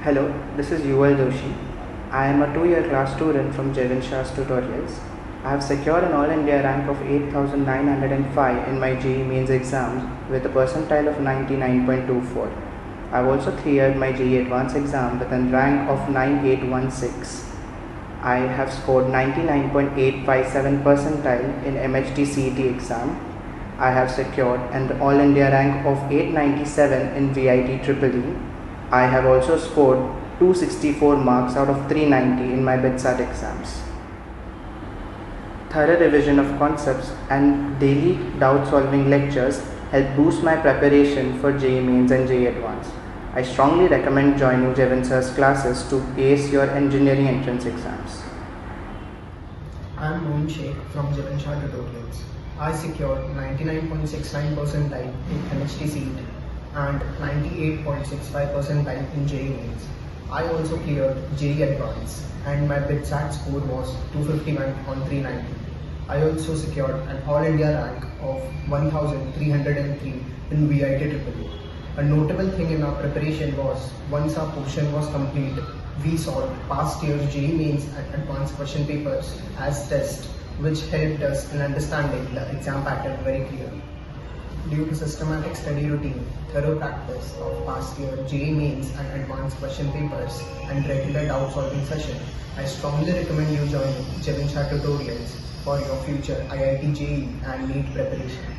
Hello, this is Joshi. I am a 2-year class student from Jevin Shah Tutorials. I have secured an All India rank of 8,905 in my JEE Mains exams with a percentile of 99.24. I have also cleared my JEE Advanced exam with a rank of 9816. I have scored 99.857 percentile in MHT CET exam. I have secured an All India rank of 897 in VIT EEE. I have also scored 264 marks out of 390 in my BITSAT exams. Thorough revision of concepts and daily doubt-solving lectures help boost my preparation for JEE Mains and JEE Advanced. I strongly recommend joining Jevin Sir's classes to ace your engineering entrance exams. I am Sheikh from Jevin Shah Tutorials. I secured 99.69 percentile in MHT CET and 98.65 percentile in JEE Mains. I also cleared JEE Advanced and my BITSAT score was 259 on 390. I also secured an All India rank of 1303 in VIT EEE. A notable thing in our preparation was, once our portion was complete, we solved past year's JEE Mains and advanced question papers as tests, which helped us in understanding the exam pattern very clearly. Due to systematic study routine, thorough practice of past year JEE Mains and advanced question papers, and regular doubt solving session, I strongly recommend you join Jevin Shah Tutorials for your future IIT JEE and NEET preparation.